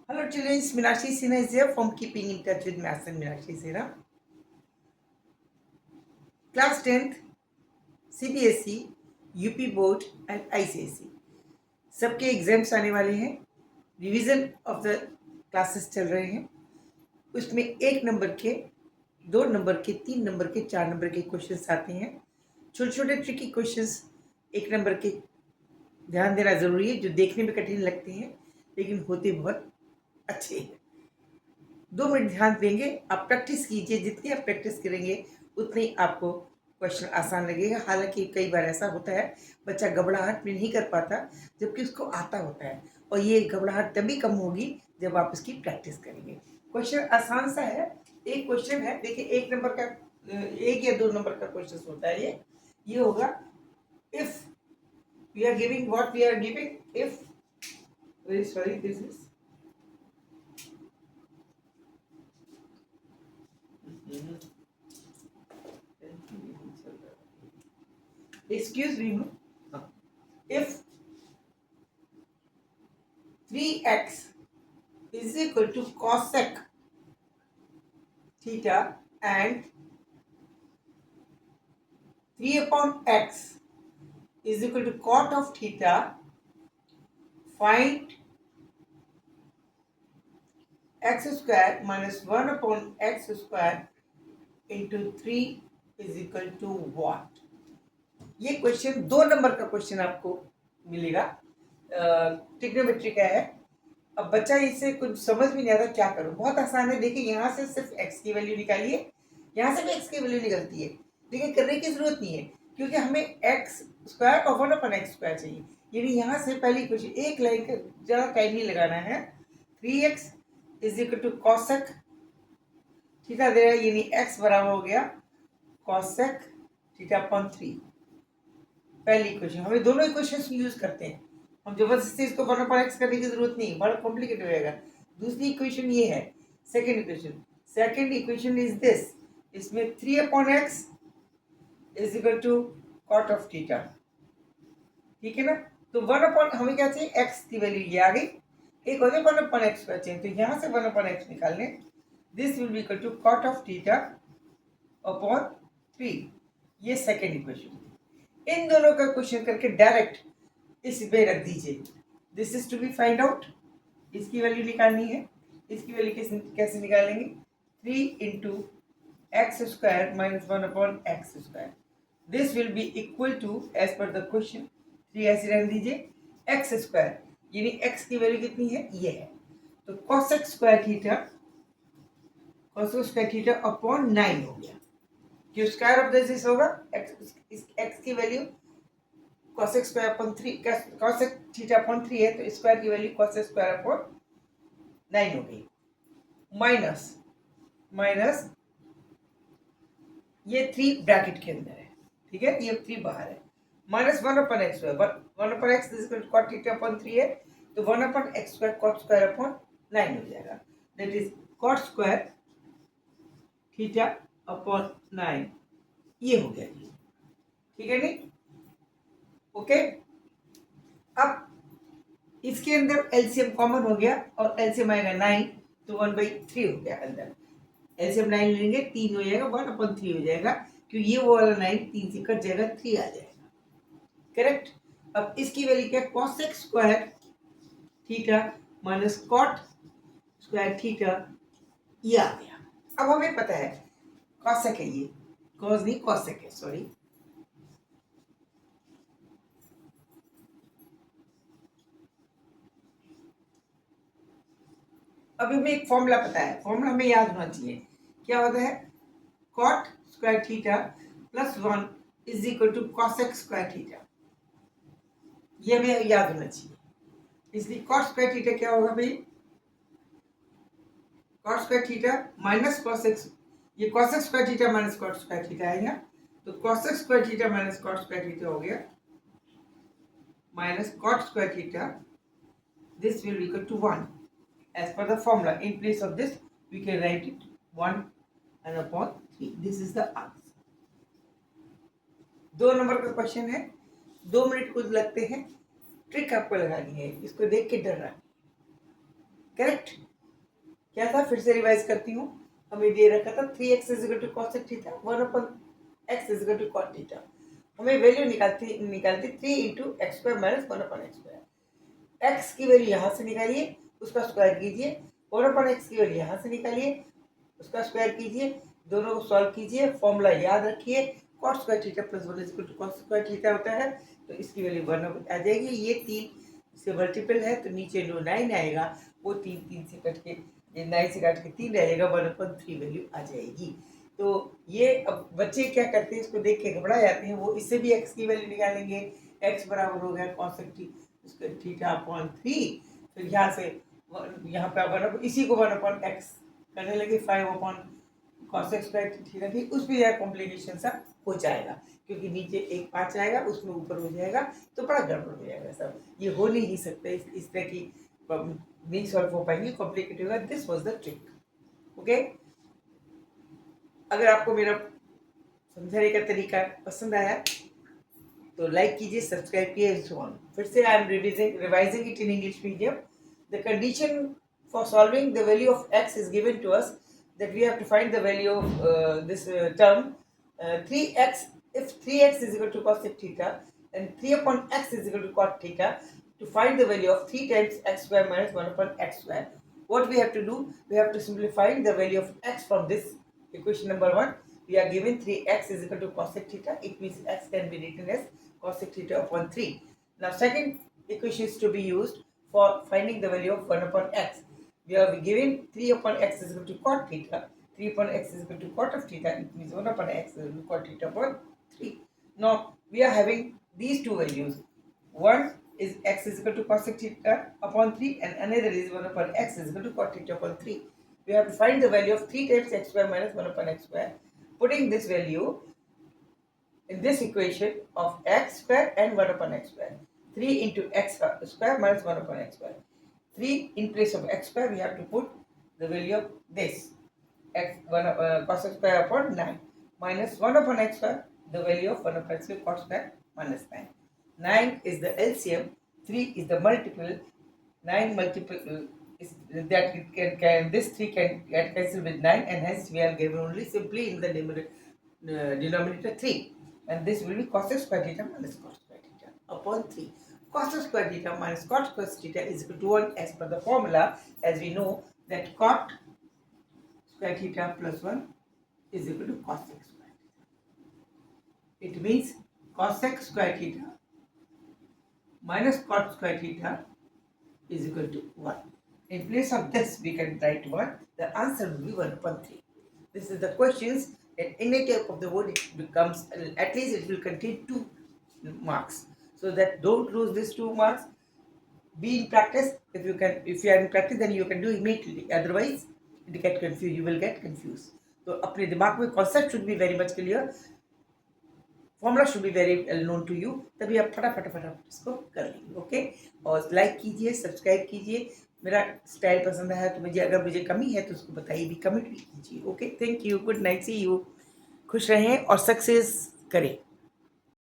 Hello children, Meenakshi Sinha is here from Keeping in Touch with Maths and Meenakshi Sinha. Class 10th, CBSE, UP board and ICSE सबके exams आने वाले हैं। Revision of the classes चल रहे हैं। उसमें 1 number के, 2 number के, 3 नंबर के, 4 नंबर के क्वेश्चंस आते हैं। छोटे छोटे ट्रिकी क्वेश्चंस 1 नंबर के ध्यान देना ज़रूरी है, जो देखने में कठिन लगते हैं लेकिन होते बहुत अच्छे हैं। 2 मिनट ध्यान देंगे, आप प्रैक्टिस कीजिए। जितनी आप प्रैक्टिस करेंगे उतनी आपको क्वेश्चन आसान लगेगा। हालांकि कई बार ऐसा होता है बच्चा घबराहट में नहीं कर पाता जबकि उसको आता होता है, और ये घबराहट तभी कम होगी जब आप इसकी प्रैक्टिस करेंगे। क्वेश्चन आसान सा है। एक क्वेश्चन है, देखिए 1 नंबर का, 1 या 2 नंबर का क्वेश्चन होता है। ये होगा if we are giving what we are giving if, very sorry, this is excuse me, if 3x is equal to cosec theta and 3 upon x is equal to cot of theta, find x square minus 1 upon x square into 3 is equal to what? ये question 2 number का question आपको मिलेगा। Trigonometry का है। अब बच्चा इसे कुछ समझ में नहीं आता क्या करूं। बहुत आसान है। देखिए यहाँ से सिर्फ x की वैल्यू निकालिए, यहाँ से भी x की वैल्यू निकलती है, लेकिन करने की जरूरत नहीं है क्योंकि हमें x स्क्वायर और 1 अपन x स्क्वायर चाहिए। यानी यहाँ से पहली क्वेश्चन एक लाइन का ज़्यादा टाइम नहीं लगाना है। 3x is equal to cosec theta दे रहा है, यानी x बराबर हो गया कॉसेक थीटा अपॉन 3। पहली इक्वेशन, हमें दोनों इक्वेशंस यूज करते हैं। हम जबरदस्ती इसको 1 अपॉन x करने की जरूरत नहीं, बड़ा कॉम्प्लिकेटेड हो जाएगा। दूसरी इक्वेशन ये है, सेकंड इक्वेशन इज दिस। इसमें 3 upon x is equal to cot of theta, ठीक है ना। तो 1 अपॉन, हमें क्या चाहिए, x की वैल्यू ये आ गई। एक हो जाए 1 अपॉन x का चाहिए, तो यहाँ से 1 अपॉन x निकाल लें। This will be equal to cot of theta upon 3। ये सेकेंड इक्वेशन। इन दोनों का क्वेश्चन करके डायरेक्ट इस पे रख दीजिए। This is to be find out. इसकी वैल्यू निकालनी है। इसकी वैल्यू कैसे निकालेंगे? 3 into x square minus 1 upon x square. This will be equal to, as per the question, 3 ऐसे रहने दीजिए, एक्स स्क्वायर, यानी एक्स की वैल्यू कितनी है, ये है। तो कॉसेक स्क्वायर थीटा अपॉन 9 हो गया। जो स्क्वायर ऑफ दिस होगा एक्स की value cosec square upon 3, cosec theta upon 3 है, तो स्क्वायर की वैल्यू cosec स्क्वायर अपॉन 9 हो गई। माइनस ये 3 ब्रैकेट के अंदर है, ठीक है, ये 3 बाहर है। Minus 1 upon x square, 1 upon x is equal to cot theta upon 3 है, तो 1 upon x square cot square upon 9 हो जाएगा। That is cot square theta upon 9। ये हो गया, ठीक है नहीं? ओके। अब इसके अंदर एलसीएम कॉमन हो गया और एलसीएम आएगा 9, तो 1/3 हो गया अंदर। एलसीएम 9 लेंगे, 3 हो जाएगा, 1/3 हो जाएगा, क्योंकि ये वो वाला 9 3 से कट जाएगा, 3 आ जाएगा। करेक्ट। अब इसकी वैल्यू क्या है, cosec square theta minus cot square theta, ये आ गया। अब हमें पता है कॉसेक है, ये कॉस नहीं कॉसेक है, सॉरी। अब हमें एक फॉर्मूला पता है, फॉर्मूला हमें याद होना चाहिए। क्या होता है, cot square theta plus 1 is equal to cosec square theta. ये हमें याद होना चाहिए। इसलिए cot स्क्वायर थीटा क्या होगा भाई, cot square theta minus cosec, ये cosec square theta minus cot square theta आएगा, तो cosec square theta minus cot square theta हो गया, minus cot square theta, this will be equal to 1 as per the formula. In place of this we can write it 1 and upon 3. This is the answer. 2 number का question है, 2 minute कुछ लगते हैं। Trick आपको लगानी है, इसको देख के डरना। करेक्ट। क्या था, फिर से रिवाइज करती हूँ। हमें दे रखा था 3x equal to cos theta, 1/x equal to cot theta. हमें वैल्यू निकालती 3 into x square minus 1/x square. X की वैल्यू यहाँ से निकालिए, उसका स्क्वायर कीजिए। 1/x की वैल्यू यहाँ से निकालिए, उसका स्क्वायर कीजिए। दोनों को सॉल्व कीजिए, फॉर्मूला याद रखिए। Cot square theta plus 1 equal to cos square theta होता है, तो इसकी वैल्यू 1 आ जाएगी। ये 3 से मल्टीपल है तो नीचे जो 9 आएगा वो 3 से कट के, ये 9 से काट के 3 रहेगा, 1/3 वैल्यू आ जाएगी। तो ये अब बच्चे क्या करते हैं, इसको देख के घबरा जाते हैं, वो इससे भी एक्स की वैल्यू निकालेंगे। एक्स बराबर हो गया कॉस थीटा अपॉन 3, फिर यहाँ से यहाँ पे इसी को 1/x करने लगे, 5 cos स्क्वायर थीटा थी, उस पर यह कॉम्प्लिकेशन सा हो जाएगा, क्योंकि नीचे एक 5 आएगा, उसमें ऊपर हो जाएगा, तो बड़ा गड़बड़ हो जाएगा सब। ये हो नहीं सकता, इस तरह की नहीं सॉल्व हो पाएंगे, कॉम्प्लिकेटेड होगा। This was the trick. Okay, अगर आपको मेरा समझाने का तरीका पसंद आया तो लाइक कीजिए, सब्सक्राइब कीजिए, सो ऑन। फिर से I am revising it in English medium. The condition for solving the value of x is given to us, that we have to find the value of this term 3x. If 3x is equal to cos theta and 3/x is equal to cot theta, to find the value of 3 times x square minus 1/x square, what we have to do, we have to simplify the value of x from this equation number 1. We are given 3x is equal to cos theta. It means x can be written as cos theta upon 3. Now second equation is to be used for finding the value of 1/x. We are given 3/x is equal to cot theta. 3/x is equal to cot of theta. It means 1/x is equal to cot theta upon 3. Now we are having these two values. One is x is equal to cos theta upon 3 and another is 1/x is equal to cot theta upon 3. We have to find the value of 3 times x square minus 1/x square. Putting this value in this equation of x square and 1/x square. 3 into x square minus 1/x square. 3 in place of x square, we have to put the value of this cos square upon 9 minus 1/x square, the value of 1/x square cos square minus 9. 9 is the LCM, 3 is the multiple. 9 multiple is that it can this 3 can get cancelled with 9, and hence we are given only simply in the denominator 3, and this will be cos square theta minus cos square theta upon 3. Cos square theta minus cot square theta is equal to 1 as per the formula, as we know that cot square theta plus 1 is equal to cos square theta. It means cos square theta minus cot square theta is equal to 1. In place of this, we can write 1. The answer will be 1/3. This is the questions. In any type of the word, it becomes, at least it will contain 2 marks. So that don't lose these 2 marks. Be in practice. If you are in practice, then you can do immediately. Otherwise, it get confused. You will get confused. तो अपने दिमाग में concept should be very much clear. Formula should be very well known to you. तभी आप फटाफट इसको कर लेंगे। ओके, और लाइक कीजिए, सब्सक्राइब कीजिए। मेरा स्टाइल पसंद आया तो अगर मुझे कमी है तो उसको बताइए भी, कमेंट भी कीजिए। Okay, thank you, good night, see you. खुश रहें और सक्सेस करें।